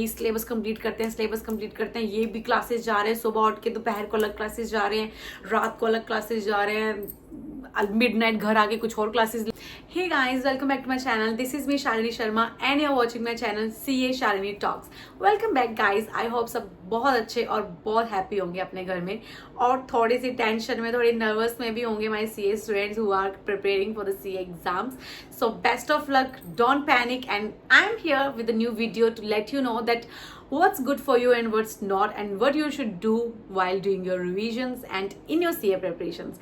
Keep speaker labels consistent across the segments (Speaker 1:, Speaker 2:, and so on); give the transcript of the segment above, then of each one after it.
Speaker 1: भाई syllabus complete करते हैं, सिलेबस कंप्लीट करते हैं, ये भी क्लासेस जा रहे हैं, सुबह उठ के दोपहर को अलग क्लासेस जा रहे हैं, रात को अलग क्लासेस जा रहे हैं, मिडनाइट घर आके कुछ और classes. Hey guys, welcome back to my channel. This is me Shalini Sharma and you are watching my channel CA Shalini talks. Welcome back guys. I hope सब बहुत अच्छे और बहुत हैप्पी होंगे अपने घर में, और थोड़ी सी टेंशन में, थोड़ी नर्वस में भी होंगे my CA students who are preparing for the CA exams. So best of luck, don't panic, and I'm here with a new video to let you know that what's good for you and what's not, and what you should do while doing your revisions and in your CA preparations.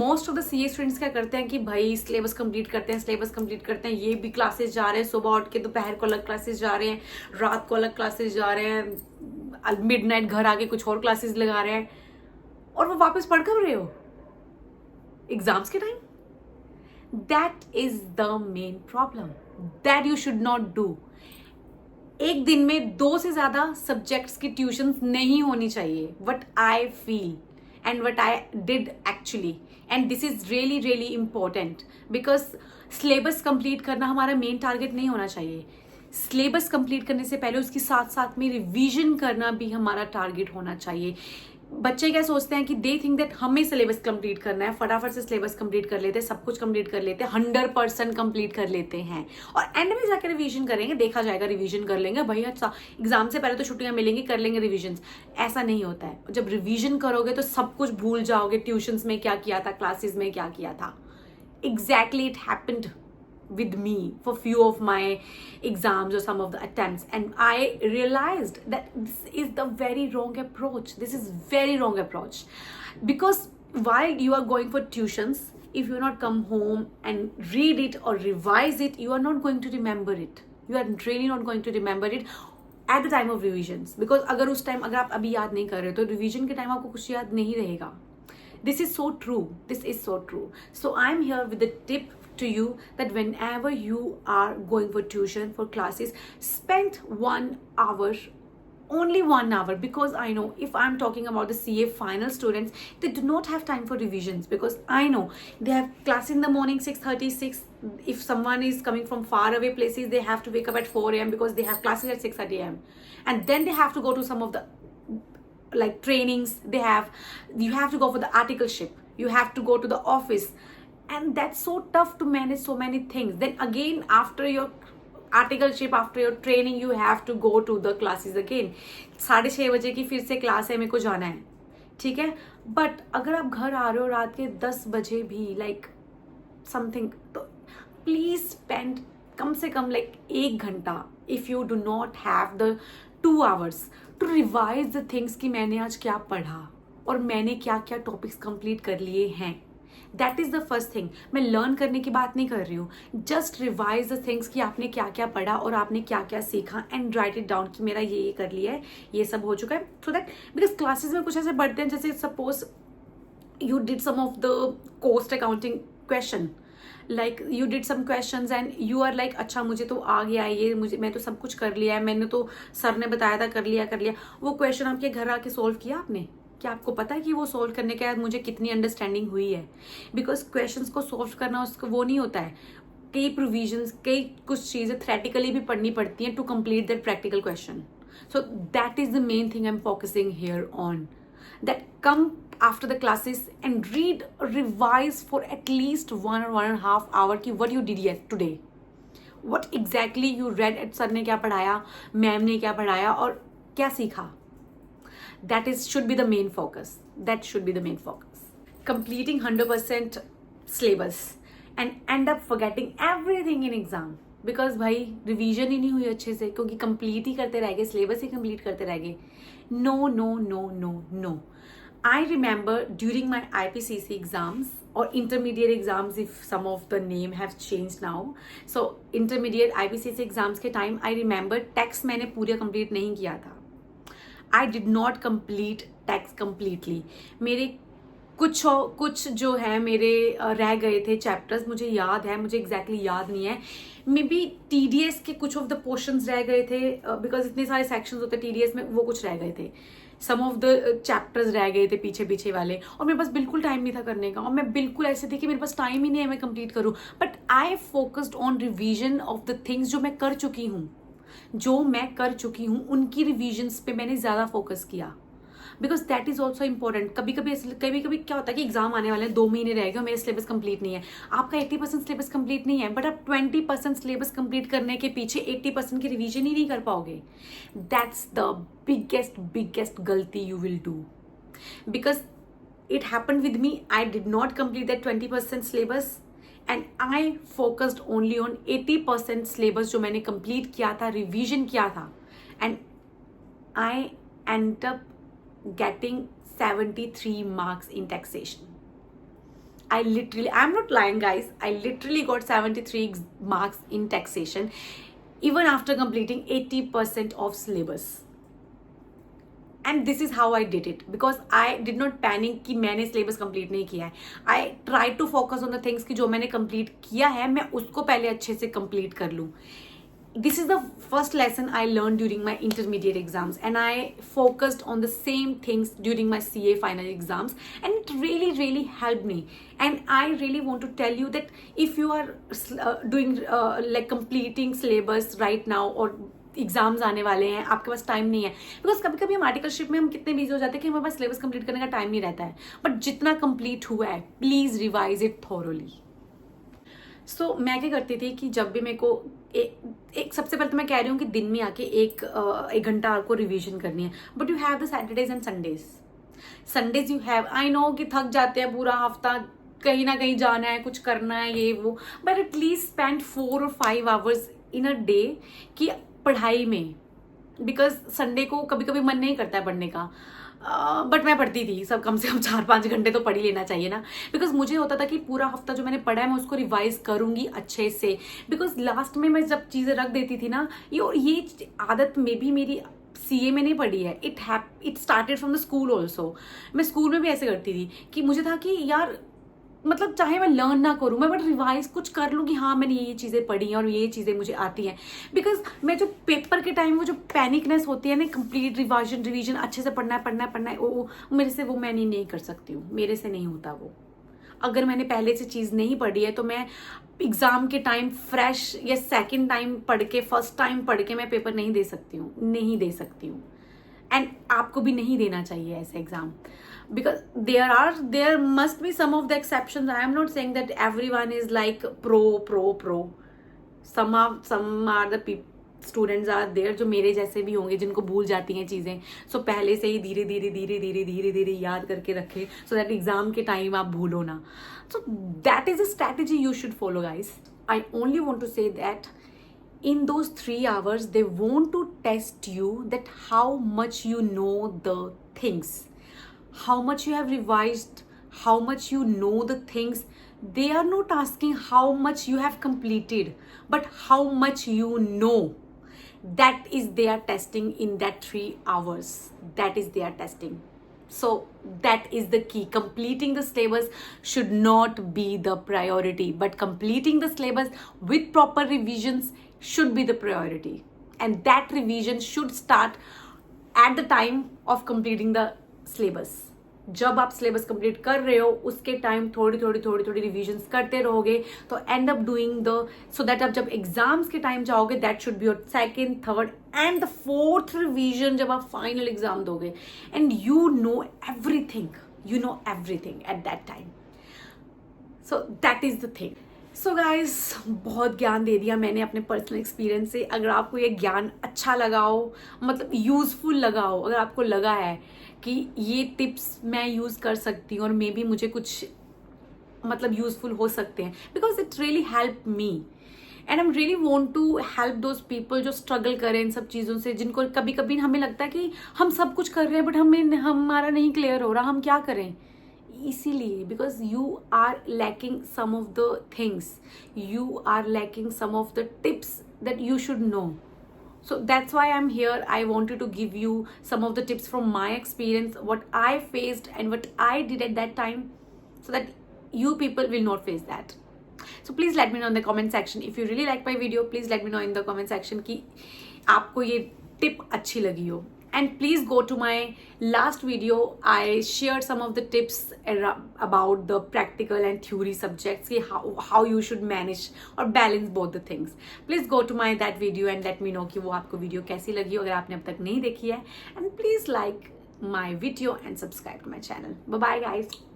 Speaker 1: Most of the CA students क्या करते हैं कि भाई syllabus complete करते हैं, syllabus complete करते हैं, ये भी क्लासेस जा रहे हैं, सुबह उठ के दोपहर को अलग क्लासेस जा रहे हैं, रात को अलग क्लासेस जा रहे हैं, मिडनाइट घर आके कुछ और क्लासेस लगा रहे हैं, और वो वापस पढ़ कब रहे हो एग्जाम्स के time. That is the main problem that you should not do. एक दिन में 2 से ज्यादा सब्जेक्ट्स की ट्यूशंस नहीं होनी चाहिए, what I feel and what I did actually, and this is really really important because syllabus complete करना हमारा मेन टारगेट नहीं होना चाहिए। सिलेबस कंप्लीट करने से पहले उसके साथ साथ में रिवीजन करना भी हमारा टारगेट होना चाहिए। बच्चे क्या सोचते हैं कि दे थिंक दैट हमें सिलेबस कंप्लीट करना है, फटाफट से सिलेबस कंप्लीट कर लेते हैं, सब कुछ कंप्लीट कर लेते हैं, 100% कंप्लीट कर लेते हैं, और एंड में जाकर रिवीजन करेंगे, देखा जाएगा, रिवीजन कर लेंगे भाई, अच्छा एग्जाम से पहले तो छुट्टियां मिलेंगी, कर लेंगे रिवीजन। ऐसा नहीं होता है। जब रिवीजन करोगे तो सब कुछ भूल जाओगे, ट्यूशंस में क्या किया था, क्लासेस में क्या किया था। Exactly it happened with me for few of my exams or some of the attempts, and I realized that this is the very wrong approach. This is very wrong approach, because while you are going for tuitions, if you not come home and read it or revise it, you are not going to remember it. You are really not going to remember it at the time of revisions, because अगर उस time अगर आप अभी याद नहीं कर रहे हो तो रिवीजन के टाइम आपको कुछ याद नहीं रहेगा। This is so true. This is so true. So I'm here with a tip to you that whenever you are going for tuition, for classes, spend 1 hour, only 1 hour, because I know if I'm talking about the CA final students, they do not have time for revisions, because I know they have class in the morning 6:36. If someone is coming from far away places, they have to wake up at 4 a.m. because they have classes at 6:30 a.m. and then they have to go to some of the like trainings they have. You have to go for the articleship, you have to go to the office, and that's so tough to manage so many things. Then again, after your articleship, after your training, you have to go to the classes again. 6:30 बजे की फिर से class है, मेरे को जाना है, ठीक है। बट अगर आप घर आ रहे हो रात के 10 बजे भी लाइक समथिंग, तो प्लीज स्पेंड कम से कम लाइक 1 घंटा, if you do not have the 2 hours to revise the things कि मैंने आज क्या पढ़ा और मैंने क्या क्या टॉपिक्स कंप्लीट कर लिए हैं। That is the first thing. मैं लर्न करने की बात नहीं कर रही हूँ, जस्ट रिवाइज द थिंग्स कि आपने क्या क्या पढ़ा और आपने क्या क्या सीखा, एंड राइट इट डाउन कि मेरा ये कर लिया है, ये सब हो चुका है, सो दैट बिकॉज क्लासेस में कुछ ऐसे बढ़ते हैं जैसे suppose you did some of the cost accounting question, like you did some questions and you are like अच्छा मुझे तो आ गया है ये, मुझे मैं तो सब कुछ कर लिया है, मैंने तो सर ने बताया था कर लिया। वो क्वेश्चन आपके घर आके सोल्व किया आपने? क्या आपको पता है कि वो सोल्व करने के बाद मुझे कितनी अंडरस्टैंडिंग हुई है? बिकॉज क्वेश्चंस को सोल्व करना उसको वो नहीं होता है, कई प्रोविजंस, कई कुछ चीज़ें थ्रेटिकली भी पढ़नी पड़ती हैं to complete that practical question. So that is the main thing I am focusing here on, that come after the classes and read, revise for at least 1 or 1.5 hour कि what you did yet today, what exactly you read at sir ने क्या पढ़ाया, ma'am ने क्या पढ़ाया और क्या सीखा। That is should be the main focus. That should be the main focus. Completing 100% syllabus and end up forgetting everything in exam because भाई रिवीजन ही नहीं हुई अच्छे से, क्योंकि कंप्लीट ही करते रह गए, सिलेबस ही कंप्लीट करते रह गए। No no no no no. I remember during my IPCC exams or intermediate exams, if some of the name have changed now. So intermediate IPCC exams के time I remember text मैंने पूरा complete नहीं किया था। I did not complete text completely. मेरे कुछ जो है मेरे रह गए थे चैप्टर्स, मुझे याद है, मुझे एग्जैक्टली याद नहीं है, मे बी TDS के कुछ ऑफ द पोर्शंस रह गए थे, बिकॉज इतने सारे सेक्शंस होते हैं TDS में, वो कुछ रह गए थे, सम ऑफ द चैप्टर्स रह गए थे पीछे वाले, और मेरे पास बिल्कुल टाइम नहीं था करने का, और मैं बिल्कुल ऐसे थी कि मेरे पास टाइम ही नहीं है मैं कंप्लीट करूँ। But I focused on revision of the things जो मैं कर चुकी हूँ। जो मैं कर चुकी हूँ उनकी रिविजन्स पे मैंने ज़्यादा फोकस किया, because that is also important. कभी कभी क्या होता है कि एग्जाम आने वाले हैं, 2 महीने रह गए और मेरा सिलेबस कंप्लीट नहीं है। आपका 80% सिलेबस कंप्लीट नहीं है, बट आप 20% सिलेबस कंप्लीट करने के पीछे 80% की रिवीजन ही नहीं कर पाओगे। दैट्स द बिगेस्ट गलती you will do, because it happened with me. I did not complete that 20% syllabus and I focused only on 80% syllabus जो मैंने complete किया था, revision किया था, and I ended up getting 73 marks in taxation. I'm not lying guys, I literally got 73 marks in taxation even after completing 80% of syllabus. And this is how I did it, because I did not panic कि मैंने syllabus complete नहीं किया है। I try to focus on the things कि जो मैंने complete किया है मैं उसको पहले अच्छे से कंप्लीट कर लूँ। This is the first lesson I learn during my intermediate exams and I focused on the same things during my CA final exams and it really helped me. And I really want to tell you that if you are doing like completing syllabus right now or exams आने वाले हैं, आपके पास time नहीं है, because कभी कभी हम articleship में हम कितने बिजी हो जाते हैं कि हमारे पास सिलेबस कंप्लीट करने का टाइम नहीं रहता है। बट जितना कंप्लीट हुआ है प्लीज रिवाइज इट थॉरोली। सो मैं क्या करती थी कि जब भी मेरे को एक सबसे पहले तो मैं कह रही हूँ कि दिन में आके एक घंटा आपको रिविजन करनी है, but you have the Saturdays and Sundays you have, I know कि थक जाते हैं पूरा हफ्ता, कहीं ना कहीं जाना है, कुछ करना है, ये वो, but at least spend 4 or 5 hours in a day कि पढ़ाई में, बिकॉज संडे को कभी कभी मन नहीं करता है पढ़ने का, बट मैं पढ़ती थी, सब कम से कम 4-5 घंटे तो पढ़ ही लेना चाहिए ना, बिकॉज मुझे होता था कि पूरा हफ्ता जो मैंने पढ़ा है मैं उसको रिवाइज करूंगी अच्छे से, बिकॉज लास्ट में मैं जब चीज़ें रख देती थी ना, ये आदत में भी मेरी CA में नहीं पढ़ी है, it started from the school also. मैं स्कूल में भी ऐसे करती थी कि मुझे था कि यार मतलब चाहे मैं लर्न ना करूँ, मैं बट रिवाइज कुछ कर लूँ कि हाँ मैंने ये चीज़ें पढ़ी हैं और ये चीज़ें मुझे आती हैं, बिकॉज मैं जो पेपर के टाइम वो जो पैनिकनेस होती है ना, कंप्लीट रिवीजन अच्छे से पढ़ना है, वो मेरे से वो मैं नहीं कर सकती हूँ, मेरे से नहीं होता वो। अगर मैंने पहले से चीज़ नहीं पढ़ी है तो मैं एग्ज़ाम के टाइम फ्रेश या सेकेंड टाइम पढ़ के, फर्स्ट टाइम पढ़ के मैं पेपर नहीं दे सकती हूँ, एंड आपको भी नहीं देना चाहिए ऐसे exam, because there must be some of the exceptions. I am not saying that everyone is like pro. Some are the students are there जो मेरे जैसे भी होंगे जिनको भूल जाती हैं चीज़ें, सो पहले से ही धीरे याद करके रखे सो दैट एग्जाम के टाइम आप भूलो ना। सो that is a strategy you should follow, guys. I only want to say that in those 3 hours they want to test you that how much you know the things, how much you have revised, how much you know the things. They are not asking how much you have completed, but how much you know. That is their testing in that 3 hours. That is their testing. So that is the key. Completing the syllabus should not be the priority, but completing the syllabus with proper revisions should be the priority. And that revision should start at the time of completing the syllabus. जब आप syllabus complete कर रहे हो उसके time थोड़ी revisions करते रहोगे तो and up doing the, so that आप जब एग्जाम्स के टाइम जाओगे that should be your second, third and the fourth revision जब आप फाइनल एग्जाम दोगे, and you know everything at that time. So that is the thing. So guys, बहुत ज्ञान दे दिया मैंने अपने पर्सनल एक्सपीरियंस से. अगर आपको ये ज्ञान अच्छा लगा हो, मतलब यूजफुल लगा हो, अगर आपको लगा है कि ये टिप्स मैं यूज़ कर सकती हूँ और मे बी मुझे कुछ मतलब यूजफुल हो सकते हैं, because it really help me and I am really want to help those people जो स्ट्रगल करें इन सब चीज़ों से, जिनको कभी कभी हमें लगता है कि हम सब कुछ कर रहे हैं बट हमारा नहीं क्लियर हो रहा, हम क्या करें. इसीलिए because you are lacking some of the things, you are lacking some of the tips that you should know. So that's why I'm here. I wanted to give you some of the tips from my experience, what I faced and what I did at that time, so that you people will not face that. So please let me know in the comment section. If you really like my video, please let me know in the comment section कि आपको ये tip अच्छी लगी हो. and please go to my last video. I shared some of the tips about the practical and theory subjects, how you should manage or balance both the things. Please go to my that video and let me know कि वो आपको video कैसी लगी अगर आपने अब तक नहीं देखी है, and please like my video and subscribe to my channel. Bye bye guys.